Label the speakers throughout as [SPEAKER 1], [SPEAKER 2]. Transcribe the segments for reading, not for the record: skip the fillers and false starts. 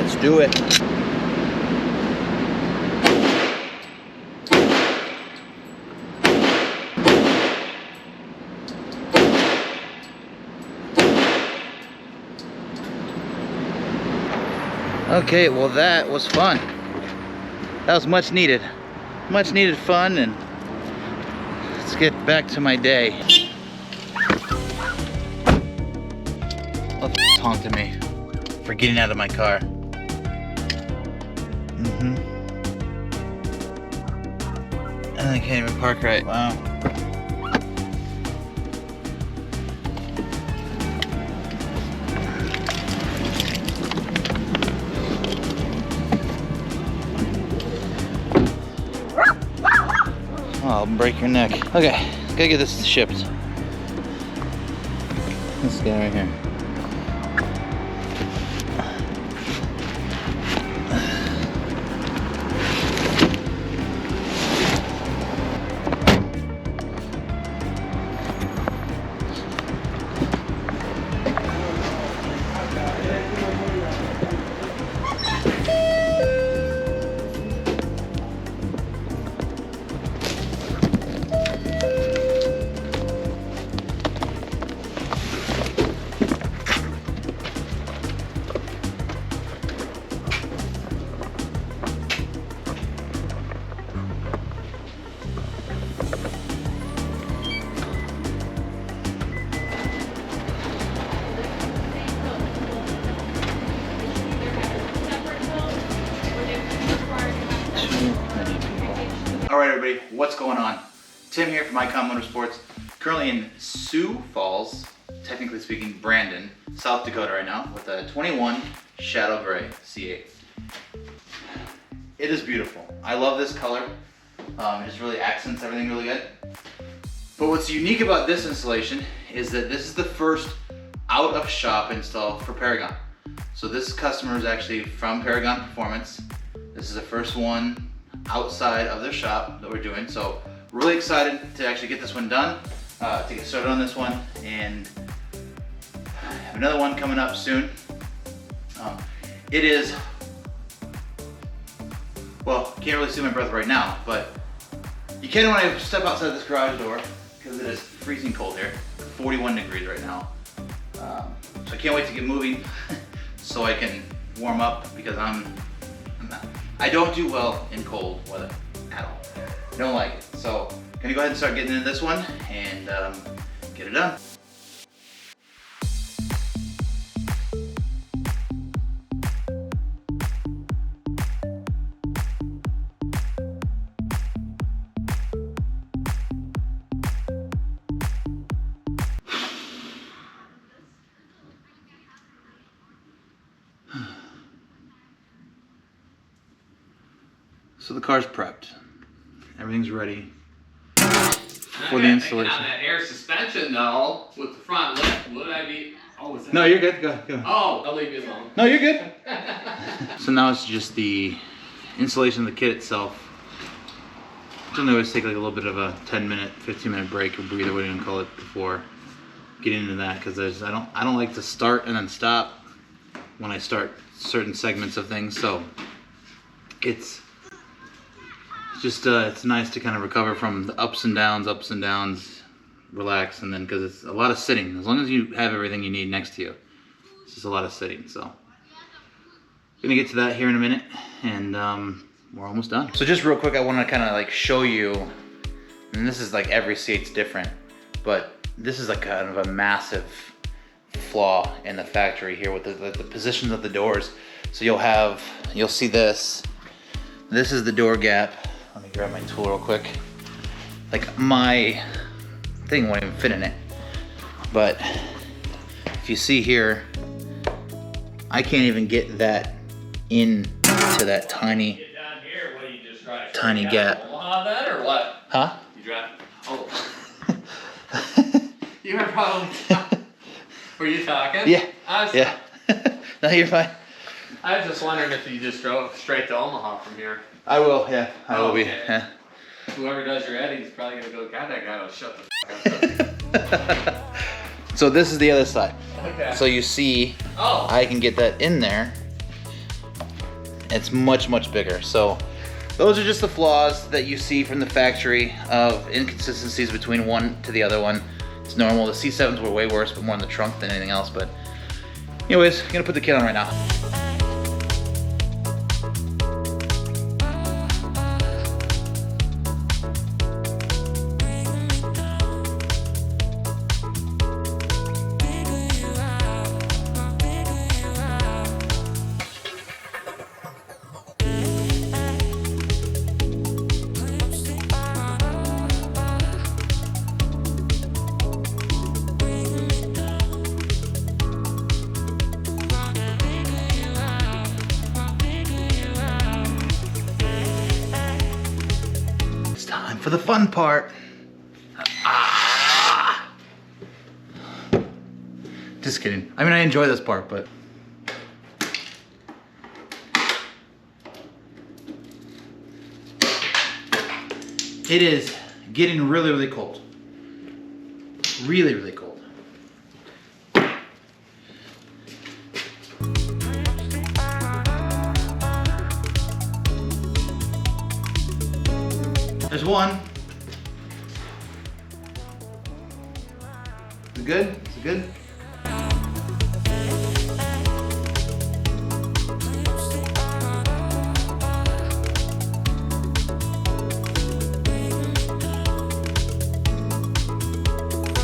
[SPEAKER 1] Let's do it. Okay, well that was fun. That was much needed fun, and let's get back to my day. Honk to me for getting out of my car. And I can't even park right. Wow. Oh, I'll break your neck. Okay, gotta get this shipped. This guy right here. Alright everybody, what's going on? Tim here from Eikon Motorsports, currently in Sioux Falls, technically speaking Brandon, South Dakota right now, with a 21 Shadow Gray C8. It is beautiful. I love this color. It just really accents everything really good. But what's unique about this installation is that this is the first out of shop install for Paragon. So this customer is actually from Paragon Performance. This is the first one outside of their shop that we're doing. So really excited to actually get this one done, to get started on this one, and have another one coming up soon. It is, well, can't really see my breath right now, but you can when I step outside this garage door, because it is freezing cold here, 41 degrees right now. So I can't wait to get moving so I can warm up, because I don't do well in cold weather at all. I don't like it. So I'm gonna go ahead and start getting into this one and get it done. So the car's prepped. Everything's ready for the installation.
[SPEAKER 2] On that air suspension though, with the front lift, would I be? Oh, is that?
[SPEAKER 1] No, you're good. Go.
[SPEAKER 2] Oh, I'll leave you alone.
[SPEAKER 1] No, you're good. So now it's just the installation of the kit itself. Generally always take like a little bit of a 10-minute, 15-minute break or breather, whatever you want to call it, before getting into that, because I don't like to start and then stop when I start certain segments of things. So it's just it's nice to kind of recover from the ups and downs, relax, and then, because it's a lot of sitting. As long as you have everything you need next to you, it's just a lot of sitting. So gonna get to that here in a minute, and we're almost done. So just real quick, I want to kind of like show you, and this is like every C8's different, but this is like kind of a massive flaw in the factory here with the positions of the doors. So you'll see this is the door gap. Let me grab my tool real quick. Like, my thing won't even fit in it. But if you see here, I can't even get that into that tiny gap.
[SPEAKER 2] That or what?
[SPEAKER 1] Huh?
[SPEAKER 2] You drive? Oh. You were probably. Were you talking?
[SPEAKER 1] Yeah. Yeah. No, you're fine.
[SPEAKER 2] I was just wondering if you just drove straight to Omaha from here.
[SPEAKER 1] I will, yeah. I will
[SPEAKER 2] okay.
[SPEAKER 1] be. Yeah.
[SPEAKER 2] Whoever does your editing's probably gonna go, God, that guy will shut the fuck up.
[SPEAKER 1] So this is the other side.
[SPEAKER 2] Okay.
[SPEAKER 1] So you see,
[SPEAKER 2] Oh.
[SPEAKER 1] I can get that in there, It's much, much bigger. So those are just the flaws that you see from the factory of inconsistencies between one to the other one. It's normal. The C7s were way worse, but more in the trunk than anything else. But anyways, I'm gonna put the kit on right now. Time for the fun part. Just kidding. I mean, I enjoy this part, but it is getting really, really cold. Really, really cold. There's one. Is it good? Is it good?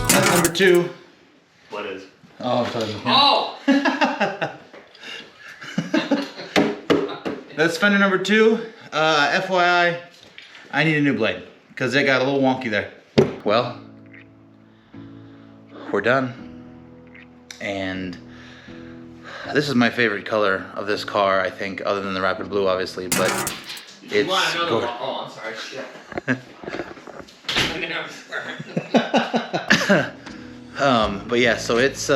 [SPEAKER 1] That's number 2.
[SPEAKER 2] What is?
[SPEAKER 1] Oh, I'm sorry.
[SPEAKER 2] Oh!
[SPEAKER 1] That's fender number 2. FYI, I need a new blade because it got a little wonky there. Well, we're done. And this is my favorite color of this car, I think, other than the Rapid Blue, obviously, but it's gorgeous.
[SPEAKER 2] Oh, I'm sorry. Shit.
[SPEAKER 1] But yeah, so it's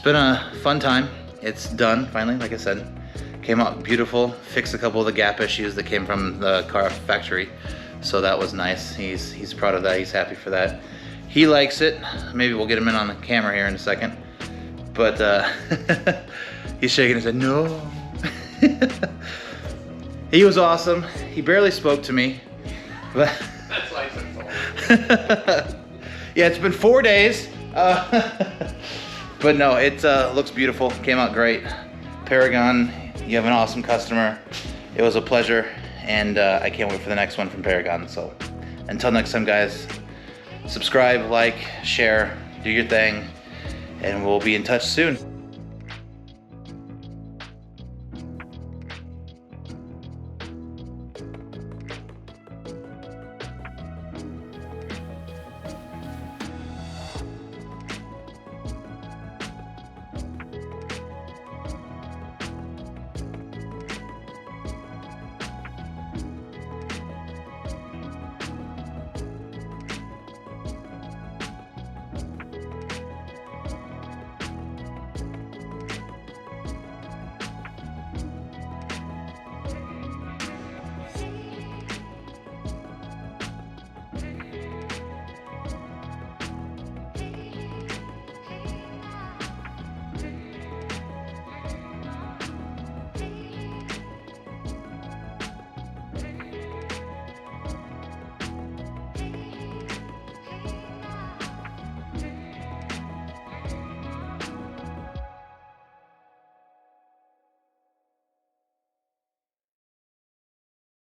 [SPEAKER 1] been a fun time. It's done finally, like I said. Came out beautiful. Fixed a couple of the gap issues that came from the car factory, so that was nice. He's proud of that. He's happy for that. He likes it. Maybe we'll get him in on the camera here in a second. But he's shaking his head. No. He was awesome. He barely spoke to me, but
[SPEAKER 2] That's like some
[SPEAKER 1] yeah, it's been 4 days. But no, it looks beautiful. Came out great. Paragon, you have an awesome customer. It was a pleasure, and I can't wait for the next one from Paragon. So until next time, guys, subscribe, like, share, do your thing, and we'll be in touch soon.